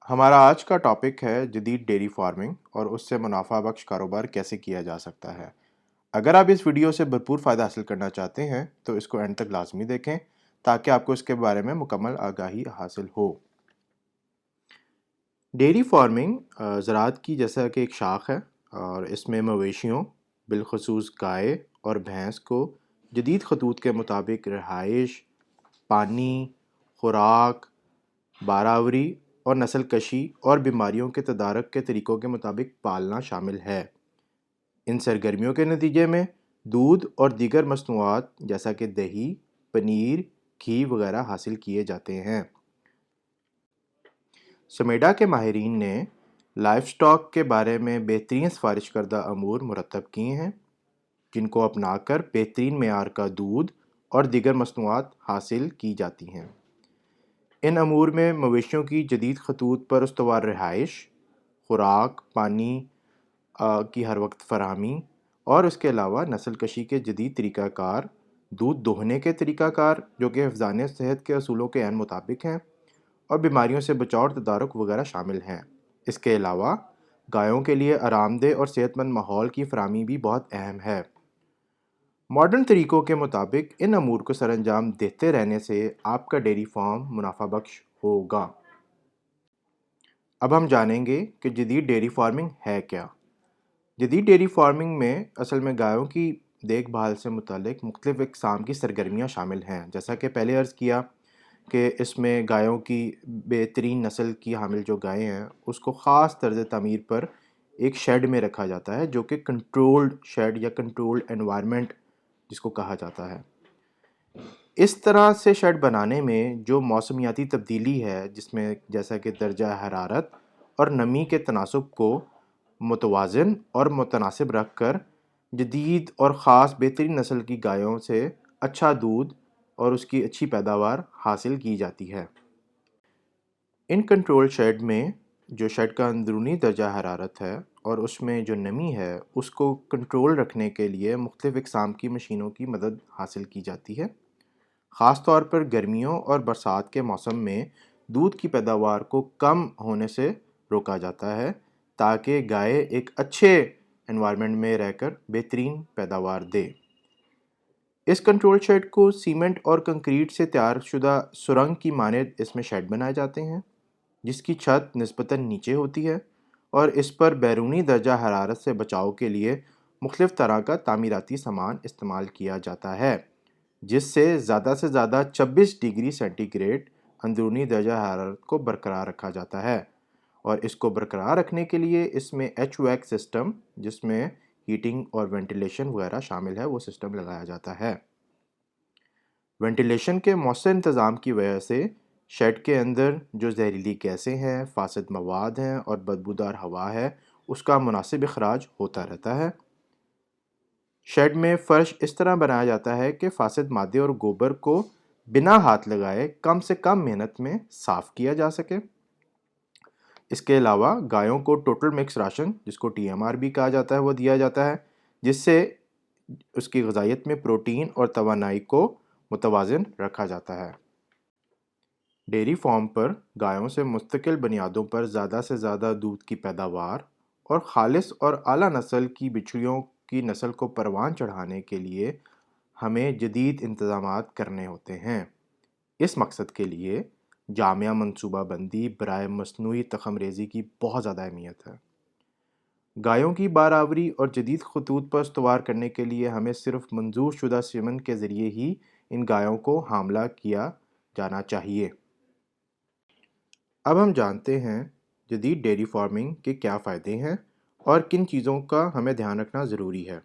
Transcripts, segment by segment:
ہمارا آج کا ٹاپک ہے جدید ڈیری فارمنگ اور اس سے منافع بخش کاروبار کیسے کیا جا سکتا ہے۔ اگر آپ اس ویڈیو سے بھرپور فائدہ حاصل کرنا چاہتے ہیں تو اس کو اینڈ تک لازمی دیکھیں تاکہ آپ کو اس کے بارے میں مکمل آگاہی حاصل ہو۔ ڈیری فارمنگ زراعت کی جیسا کہ ایک شاخ ہے اور اس میں مویشیوں بالخصوص گائے اور بھینس کو جدید خطوط کے مطابق رہائش، پانی، خوراک، باراوری اور نسل کشی اور بیماریوں کے تدارک کے طریقوں کے مطابق پالنا شامل ہے۔ ان سرگرمیوں کے نتیجے میں دودھ اور دیگر مصنوعات جیسا کہ دہی، پنیر، گھی وغیرہ حاصل کیے جاتے ہیں۔ سمیڈا کے ماہرین نے لائف سٹاک کے بارے میں بہترین سفارش کردہ امور مرتب کیے ہیں جن کو اپنا کر بہترین معیار کا دودھ اور دیگر مصنوعات حاصل کی جاتی ہیں۔ ان امور میں مویشیوں کی جدید خطوط پر استوار رہائش، خوراک، پانی کی ہر وقت فراہمی اور اس کے علاوہ نسل کشی کے جدید طریقہ کار، دودھ دوہنے کے طریقہ کار جو کہ حفظان صحت کے اصولوں کے عین مطابق ہیں، اور بیماریوں سے بچاؤ اور تدارک وغیرہ شامل ہیں۔ اس کے علاوہ گایوں کے لیے آرام دہ اور صحت مند ماحول کی فراہمی بھی بہت اہم ہے۔ ماڈرن طریقوں کے مطابق ان امور کو سر انجام دیتے رہنے سے آپ کا ڈیری فارم منافع بخش ہوگا۔ اب ہم جانیں گے کہ جدید ڈیری فارمنگ ہے کیا۔ جدید ڈیری فارمنگ میں اصل میں گایوں کی دیکھ بھال سے متعلق مختلف اقسام کی سرگرمیاں شامل ہیں، جیسا کہ پہلے عرض کیا کہ اس میں گایوں کی بہترین نسل کی حامل جو گائیں ہیں اس کو خاص طرز تعمیر پر ایک شیڈ میں رکھا جاتا ہے جو کہ کنٹرولڈ شیڈ یا کنٹرولڈ انوائرمنٹ جس کو کہا جاتا ہے۔ اس طرح سے شیڈ بنانے میں جو موسمیاتی تبدیلی ہے جس میں جیسا کہ درجہ حرارت اور نمی کے تناسب کو متوازن اور متناسب رکھ کر جدید اور خاص بہترین نسل کی گایوں سے اچھا دودھ اور اس کی اچھی پیداوار حاصل کی جاتی ہے۔ ان کنٹرول شیڈ میں جو شیڈ کا اندرونی درجہ حرارت ہے اور اس میں جو نمی ہے اس کو کنٹرول رکھنے کے لیے مختلف اقسام کی مشینوں کی مدد حاصل کی جاتی ہے۔ خاص طور پر گرمیوں اور برسات کے موسم میں دودھ کی پیداوار کو کم ہونے سے روکا جاتا ہے تاکہ گائے ایک اچھے انوائرمنٹ میں رہ کر بہترین پیداوار دے۔ اس کنٹرول شیڈ کو سیمنٹ اور کنکریٹ سے تیار شدہ سرنگ کی مانند اس میں شیڈ بنائے جاتے ہیں جس کی چھت نسبتاً نیچے ہوتی ہے اور اس پر بیرونی درجہ حرارت سے بچاؤ کے لیے مختلف طرح کا تعمیراتی سامان استعمال کیا جاتا ہے جس سے زیادہ 26 ڈگری سینٹی گریڈ اندرونی درجہ حرارت کو برقرار رکھا جاتا ہے، اور اس کو برقرار رکھنے کے لیے اس میں ایچ ویک سسٹم جس میں ہیٹنگ اور وینٹیلیشن وغیرہ شامل ہے وہ سسٹم لگایا جاتا ہے۔ وینٹیلیشن کے مؤثر انتظام کی وجہ سے شیڈ کے اندر جو زہریلی گیسیں ہیں، فاسد مواد ہیں اور بدبودار ہوا ہے اس کا مناسب اخراج ہوتا رہتا ہے۔ شیڈ میں فرش اس طرح بنایا جاتا ہے کہ فاسد مادے اور گوبر کو بنا ہاتھ لگائے کم سے کم محنت میں صاف کیا جا سکے۔ اس کے علاوہ گایوں کو ٹوٹل مکس راشن جس کو ٹی ایم آر بھی کہا جاتا ہے وہ دیا جاتا ہے جس سے اس کی غذائیت میں پروٹین اور توانائی کو متوازن رکھا جاتا ہے۔ ڈیری فارم پر گایوں سے مستقل بنیادوں پر زیادہ سے زیادہ دودھ کی پیداوار اور خالص اور اعلیٰ نسل کی بچڑیوں کی نسل کو پروان چڑھانے کے لیے ہمیں جدید انتظامات کرنے ہوتے ہیں۔ اس مقصد کے لیے جامع منصوبہ بندی برائے مصنوعی تخم ریزی کی بہت زیادہ اہمیت ہے۔ گایوں کی باراوری اور جدید خطوط پر استوار کرنے کے لیے ہمیں صرف منظور شدہ سیمن کے ذریعے ہی ان گایوں کو حاملہ کیا جانا چاہیے۔ اب ہم جانتے ہیں جدید ڈیری فارمنگ کے کیا فائدے ہیں اور کن چیزوں کا ہمیں دھیان رکھنا ضروری ہے۔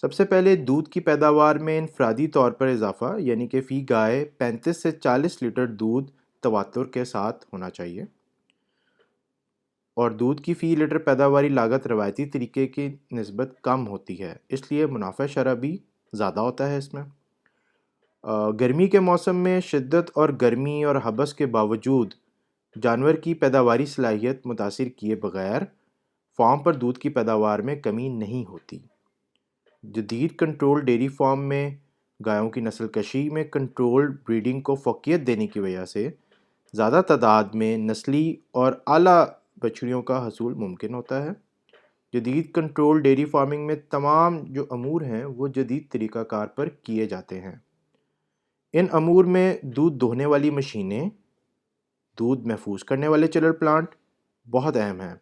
سب سے پہلے دودھ کی پیداوار میں انفرادی طور پر اضافہ، یعنی کہ فی گائے 35 سے 40 لیٹر دودھ تواتر کے ساتھ ہونا چاہیے، اور دودھ کی فی لیٹر پیداواری لاگت روایتی طریقے کی نسبت کم ہوتی ہے، اس لیے منافع شرح بھی زیادہ ہوتا ہے اس میں۔ گرمی کے موسم میں شدت اور گرمی اور حبس کے باوجود جانور کی پیداواری صلاحیت متاثر کیے بغیر فارم پر دودھ کی پیداوار میں کمی نہیں ہوتی۔ جدید کنٹرول ڈیری فارم میں گایوں کی نسل کشی میں کنٹرول بریڈنگ کو فوقیت دینے کی وجہ سے زیادہ تعداد میں نسلی اور اعلیٰ بچڑیوں کا حصول ممکن ہوتا ہے۔ جدید کنٹرول ڈیری فارمنگ میں تمام جو امور ہیں وہ جدید طریقہ کار پر کیے جاتے ہیں۔ ان امور میں دودھ دہنے والی مشینیں، دودھ محفوظ کرنے والے چلر پلانٹ بہت اہم ہیں،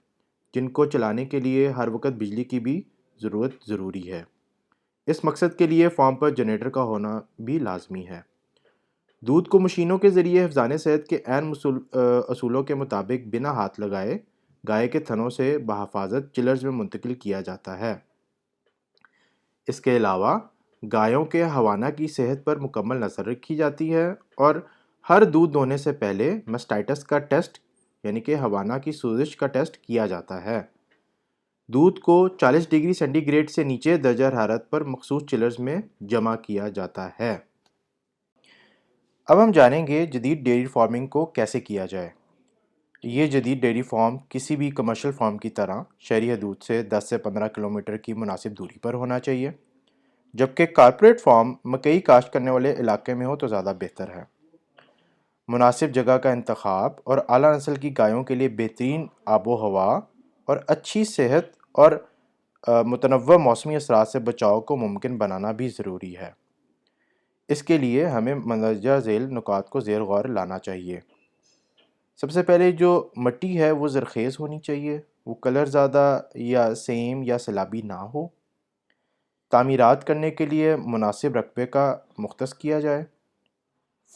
جن کو چلانے کے لیے ہر وقت بجلی کی بھی ضروری ہے۔ اس مقصد کے لیے فارم پر جنریٹر کا ہونا بھی لازمی ہے۔ دودھ کو مشینوں کے ذریعے حفظان صحت کے عین اصولوں کے مطابق بنا ہاتھ لگائے گائے کے تھنوں سے بحفاظت چلرز میں منتقل کیا جاتا ہے۔ اس کے علاوہ گایوں کے حوانہ کی صحت پر مکمل نظر رکھی جاتی ہے اور ہر دودھ دہنے سے پہلے مسٹائٹس کا ٹیسٹ یعنی کہ حوانہ کی سوزش کا ٹیسٹ کیا جاتا ہے۔ دودھ کو 40 ڈگری سینٹی گریڈ سے نیچے درجہ حرارت پر مخصوص چلرز میں جمع کیا جاتا ہے۔ اب ہم جانیں گے جدید ڈیری فارمنگ کو کیسے کیا جائے۔ یہ جدید ڈیری فارم کسی بھی کمرشل فارم کی طرح شہری حدود سے 10 سے 15 کلومیٹر کی مناسب دوری پر ہونا چاہیے، جبکہ کارپوریٹ فارم مکئی کاشت کرنے والے علاقے میں ہو تو زیادہ بہتر ہے۔ مناسب جگہ کا انتخاب اور اعلیٰ نسل کی گایوں کے لیے بہترین آب و ہوا اور اچھی صحت اور متنوع موسمی اثرات سے بچاؤ کو ممکن بنانا بھی ضروری ہے۔ اس کے لیے ہمیں مندرجہ ذیل نکات کو زیر غور لانا چاہیے۔ سب سے پہلے جو مٹی ہے وہ زرخیز ہونی چاہیے، وہ کلر زیادہ یا سیم یا سیلابی نہ ہو۔ تعمیرات کرنے کے لیے مناسب رقبے کا مختص کیا جائے۔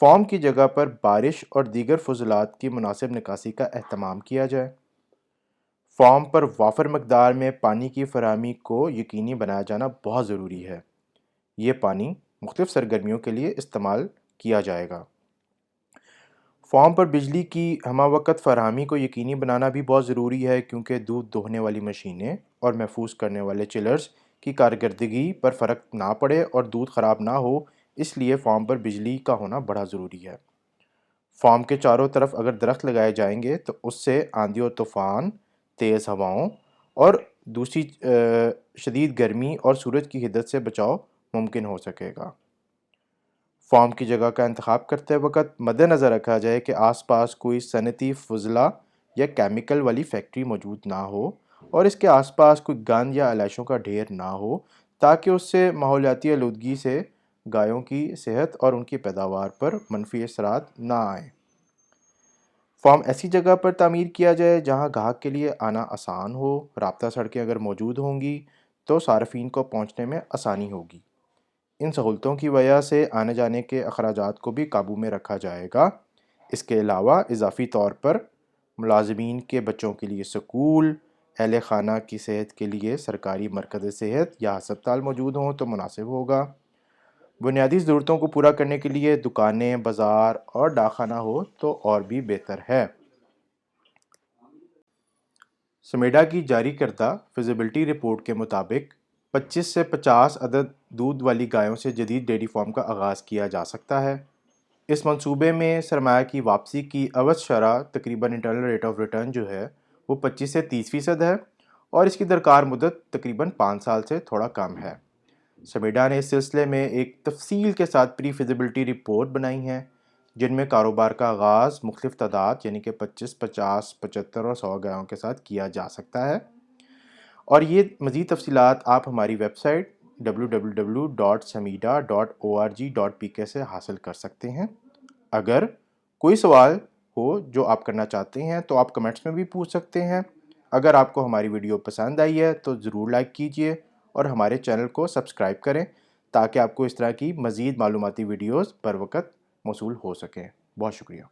فارم کی جگہ پر بارش اور دیگر فضلات کی مناسب نکاسی کا اہتمام کیا جائے۔ فارم پر وافر مقدار میں پانی کی فراہمی کو یقینی بنایا جانا بہت ضروری ہے۔ یہ پانی مختلف سرگرمیوں کے لیے استعمال کیا جائے گا۔ فارم پر بجلی کی ہمہ وقت فراہمی کو یقینی بنانا بھی بہت ضروری ہے، کیونکہ دودھ دہنے والی مشینیں اور محفوظ کرنے والے چلرز کی کارکردگی پر فرق نہ پڑے اور دودھ خراب نہ ہو، اس لیے فارم پر بجلی کا ہونا بڑا ضروری ہے۔ فارم کے چاروں طرف اگر درخت لگائے جائیں گے تو اس سے آندھی و طوفان، تیز ہواؤں اور دوسری شدید گرمی اور سورج کی حدت سے بچاؤ ممکن ہو سکے گا۔ فارم کی جگہ کا انتخاب کرتے وقت مد نظر رکھا جائے کہ آس پاس کوئی صنعتی فضلہ یا کیمیکل والی فیکٹری موجود نہ ہو اور اس کے آس پاس کوئی گند یا علائشوں کا ڈھیر نہ ہو، تاکہ اس سے ماحولیاتی آلودگی سے گایوں کی صحت اور ان کی پیداوار پر منفی اثرات نہ آئیں۔ فارم ایسی جگہ پر تعمیر کیا جائے جہاں گاہک کے لیے آنا آسان ہو۔ رابطہ سڑکیں اگر موجود ہوں گی تو صارفین کو پہنچنے میں آسانی ہوگی۔ ان سہولتوں کی وجہ سے آنے جانے کے اخراجات کو بھی قابو میں رکھا جائے گا۔ اس کے علاوہ اضافی طور پر ملازمین کے بچوں کے لیے سکول، اہل خانہ کی صحت کے لیے سرکاری مرکز صحت یا ہسپتال موجود ہوں تو مناسب ہوگا۔ بنیادی ضرورتوں کو پورا کرنے کے لیے دکانیں، بازار اور ڈاکخانہ ہو تو اور بھی بہتر ہے۔ سمیڈا کی جاری کردہ فیزیبلٹی رپورٹ کے مطابق 25 سے 50 عدد دودھ والی گایوں سے جدید ڈیری فارم کا آغاز کیا جا سکتا ہے۔ اس منصوبے میں سرمایہ کی واپسی کی اوسط شرح تقریباً انٹرنل ریٹ آف ریٹرن جو ہے وہ 25 سے 30% ہے اور اس کی درکار مدت تقریباً 5 سال سے تھوڑا کم ہے۔ سمیڈا نے اس سلسلے میں ایک تفصیل کے ساتھ پری فیزیبلٹی رپورٹ بنائی ہے، جن میں کاروبار کا آغاز مختلف تعداد یعنی کہ 25، 50، 75 اور 100 گایوں کے ساتھ کیا جا سکتا ہے۔ اور یہ مزید تفصیلات آپ ہماری ویب سائٹ www.samida.org.pk سے حاصل کر سکتے ہیں۔ اگر کوئی سوال ہو جو آپ کرنا چاہتے ہیں تو آپ کمنٹس میں بھی پوچھ سکتے ہیں۔ اگر آپ کو ہماری ویڈیو پسند آئی ہے تو ضرور لائک کیجئے اور ہمارے چینل کو سبسکرائب کریں تاکہ آپ کو اس طرح کی مزید معلوماتی ویڈیوز بر وقت موصول ہو سکیں۔ بہت شکریہ۔